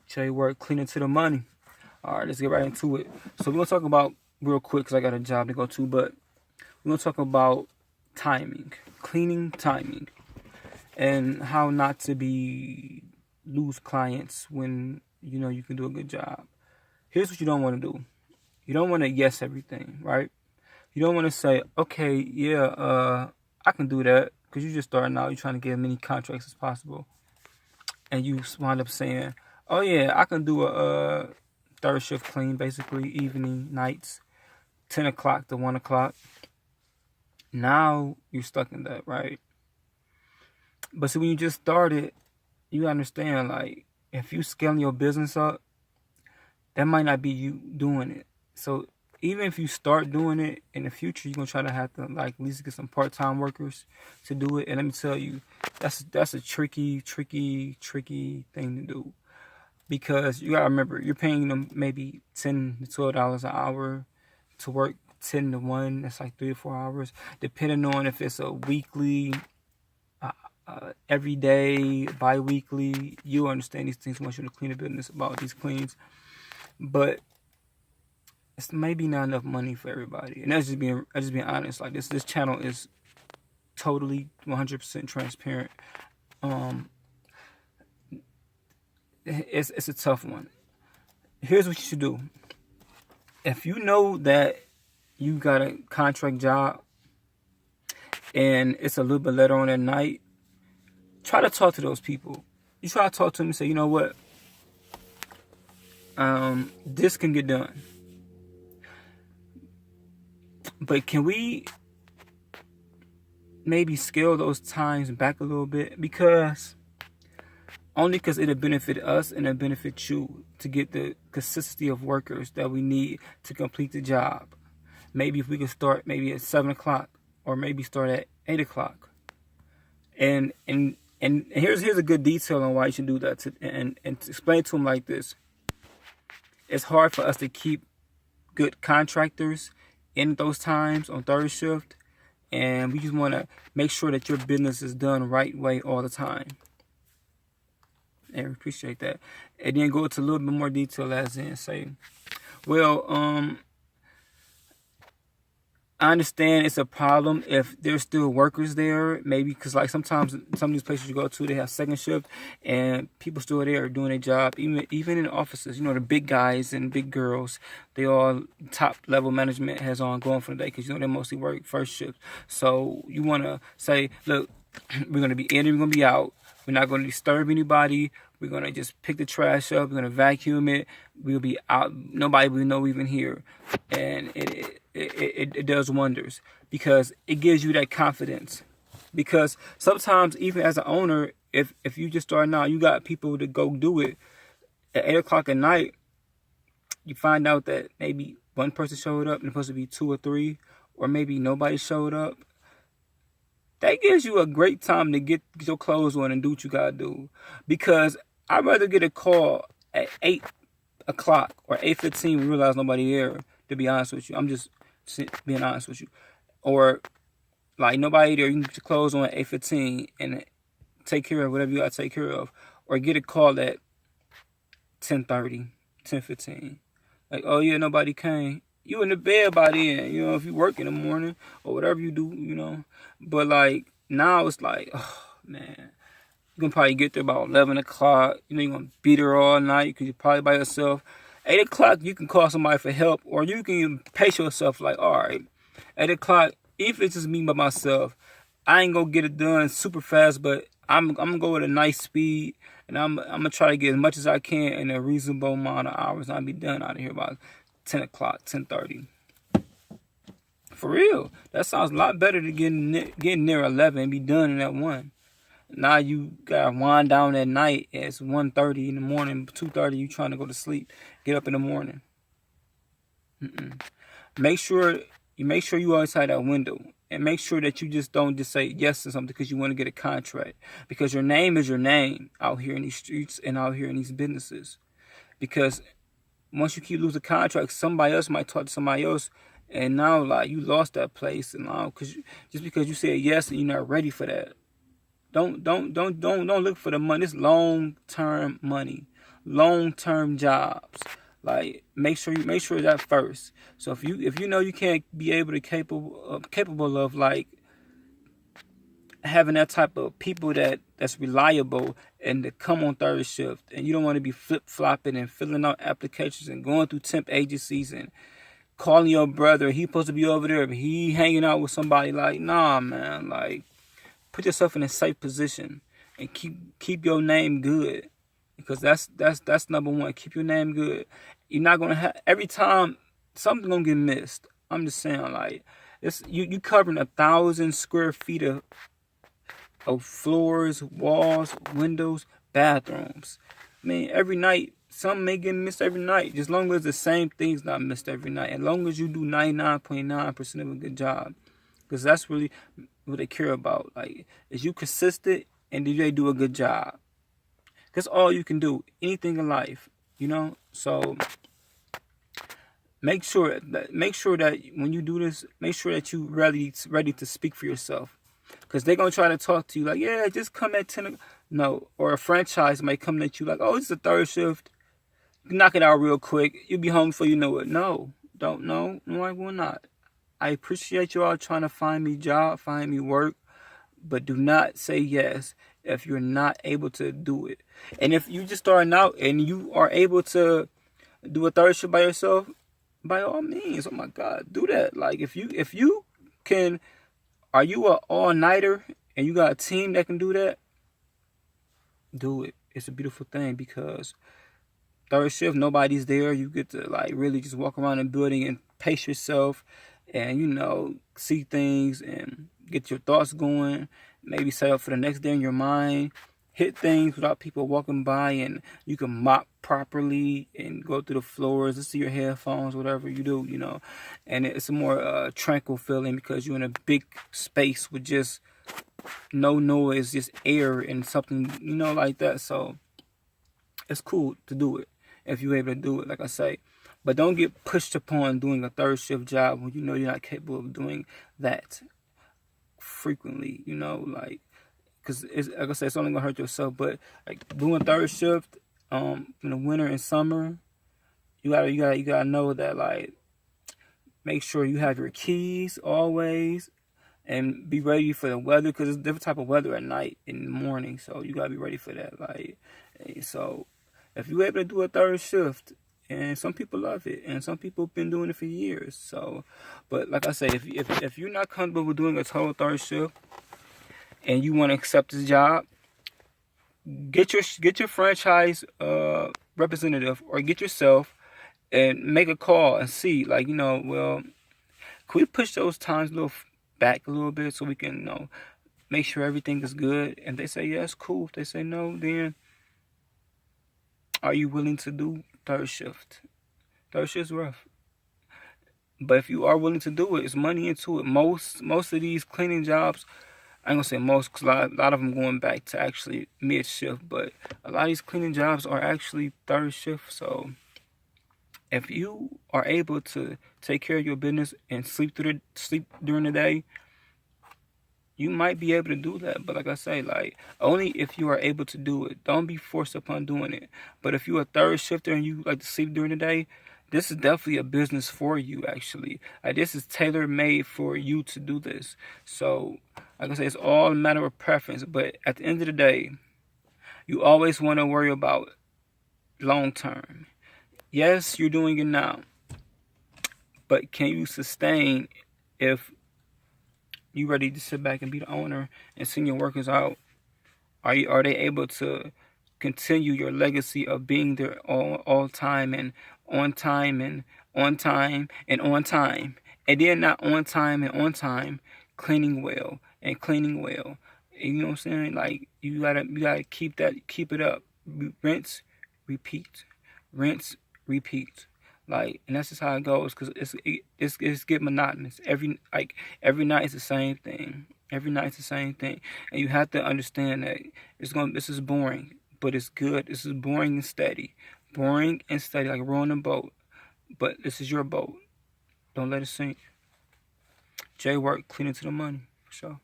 Trade work, cleaning to the money. All right, let's get right into it. So we're gonna talk about real quick because I got a job to go to, but we're gonna talk about timing, cleaning timing, and how not to be lose clients when you know you can do a good job. Here's what you don't want to do. You don't want to yes everything, right? You don't want to say, okay, yeah, I can do that because you just starting out. You're trying to get as many contracts as possible, and you wind up saying, oh yeah, I can do a third shift clean, basically evening, nights, 10 o'clock to 1 o'clock. Now you're stuck in that, right? But see, when you just started, you understand, like, if you scaling your business up, that might not be you doing it. So even if you start doing it in the future, you're gonna try to have to like at least get some part-time workers to do it. And let me tell you, that's a tricky thing to do. Because you gotta remember, you're paying them maybe $10 to $12 an hour to work 10 to 1. That's like 3 to 4 hours, depending on if it's a weekly, every day, bi-weekly. You understand these things once you're in the cleaner business about these cleans, but it's maybe not enough money for everybody. And that's just being honest. Like this channel is totally 100% transparent. It's a tough one. Here's what you should do. If you know that you got a contract job and it's a little bit later on at night, try to talk to those people. You try to talk to them and say, you know what? This can get done. But can we maybe scale those times back a little bit? Because it'll benefit us and it'll benefit you to get the consistency of workers that we need to complete the job. Maybe if we could start maybe at 7 o'clock or maybe start at 8 o'clock. And here's a good detail on why you should do that. And to explain to them like this. It's hard for us to keep good contractors in those times on third shift. And we just want to make sure that your business is done right way all the time. And we appreciate that. And then go into a little bit more detail as in say, well, I understand it's a problem if there's still workers there, maybe because like sometimes some of these places you go to, they have second shift and people still there doing their job. Even in offices, you know, the big guys and big girls, they all top level management has on going for the day because you know they mostly work first shift. So you want to say, look, we're going to be in and we're going to be out. We're not going to disturb anybody. We're going to just pick the trash up. We're going to vacuum it. We'll be out. Nobody will know we're even here. And it does wonders because it gives you that confidence. Because sometimes, even as an owner, if you just start now, you got people to go do it at 8 o'clock at night. You find out that maybe one person showed up and it's supposed to be 2 or 3, or maybe nobody showed up. That gives you a great time to get your clothes on and do what you gotta do. Because I'd rather get a call at 8 o'clock or 8:15 and realize nobody there, to be honest with you. I'm just being honest with you. Or like nobody there, you can get your clothes on at 8:15 and take care of whatever you gotta take care of. Or get a call at 10:30, 10:15. Like, oh yeah, nobody came. You in the bed by then, you know, if you work in the morning or whatever you do, you know. But like now it's like, oh man, you can probably get there about 11 o'clock. You know, you're gonna be there all night because you're probably by yourself. 8 o'clock, you can call somebody for help, or you can pace yourself like, all right, 8 o'clock, if it's just me by myself, I ain't gonna get it done super fast, but I'm gonna go at a nice speed, and I'm gonna try to get as much as I can in a reasonable amount of hours, and I'll be done out of here about 10 o'clock, 10:30. For real. That sounds a lot better than getting near 11 and be done in that 1. Now you got to wind down at night. It's 1:30 in the morning, 2:30, you trying to go to sleep. Get up in the morning. Make sure you always have that window. And make sure that you just don't just say yes to something because you want to get a contract. Because your name is your name out here in these streets and out here in these businesses. Because once you keep losing contracts, somebody else might talk to somebody else, and now like you lost that place, and now just because you said yes and you're not ready for that, Don't look for the money. It's long-term money, long-term jobs. Like make sure that first. So if you know you can't be capable of like having that type of people that's reliable and to come on third shift, and you don't want to be flip-flopping and filling out applications and going through temp agencies and calling your brother, he supposed to be over there, but he hanging out with somebody. Like, nah, man. Like, put yourself in a safe position and keep your name good, because that's number one. Keep your name good. You're not gonna have every time something gonna get missed. I'm just saying, like, it's you covering 1,000 square feet of floors, walls, windows, bathrooms. I mean, every night, something may get missed every night. Just as long as the same thing's not missed every night. As long as you do 99.9% of a good job. Because that's really what they care about. Like, is you consistent and do they do a good job? That's all you can do. Anything in life, you know? So make sure that when you do this, make sure that you ready to speak for yourself. Because they're going to try to talk to you like, yeah, just come at 10 o'clock. No. Or a franchise might come at you like, oh, it's a third shift. Knock it out real quick. You'll be home before you know it. No. Don't know. No, I will not. I appreciate you all trying to find me job, find me work. But do not say yes if you're not able to do it. And if you just starting out and you are able to do a third shift by yourself, by all means, oh my God, do that. Like, if you can... Are you an all-nighter and you got a team that can do that? Do it. It's a beautiful thing, because third shift, nobody's there. You get to like really just walk around the building and pace yourself and, you know, see things and get your thoughts going. Maybe set up for the next day in your mind. Hit things without people walking by, and you can mop properly and go through the floors, listen to your headphones, whatever you do, you know. And it's a more tranquil feeling, because you're in a big space with just no noise, just air and something, you know, like that. So it's cool to do it if you're able to do it, like I say. But don't get pushed upon doing a third shift job when you know you're not capable of doing that frequently, you know, like. Because, like I said, it's only going to hurt yourself. But, like, doing third shift in the winter and summer, you gotta know that, like, make sure you have your keys always. And be ready for the weather. Because it's a different type of weather at night and in the morning. So, you got to be ready for that. Like, so, if you're able to do a third shift, and some people love it. And some people have been doing it for years. So, but, like I say, if you're not comfortable with doing a total third shift, and you want to accept this job, get your franchise representative, or get yourself and make a call and see, like, you know, well, can we push those times back a little bit so we can, you know, make sure everything is good? And they say yes, cool. If they say no, then are you willing to do third shift? Third shift's rough. But if you are willing to do it, it's money into it. Most of these cleaning jobs, I ain't gonna say most, because a lot of them going back to actually mid shift, but a lot of these cleaning jobs are actually third shift. So if you are able to take care of your business and sleep during the day, you might be able to do that. But like I say, like, only if you are able to do it. Don't be forced upon doing it. But if you're a third shifter and you like to sleep during the day, this is definitely a business for you, actually. Like, this is tailor-made for you to do this. So, like I say, it's all a matter of preference. But at the end of the day, you always want to worry about long-term. Yes, you're doing it now. But can you sustain if you ready to sit back and be the owner and send your workers out? Are they able to continue your legacy of being there all time and on time and on time and on time, and then not on time and on time, cleaning well and cleaning well? You know what I'm saying? Like, you gotta keep it up. Rinse, repeat, rinse, repeat. Like, and that's just how it goes, because it's get monotonous. Every night it's the same thing. Every night it's the same thing, and you have to understand that this is boring, but it's good. This is boring and steady, like rowing a boat. But this is your boat. Don't let it sink. J Work, clean it to the money, for sure.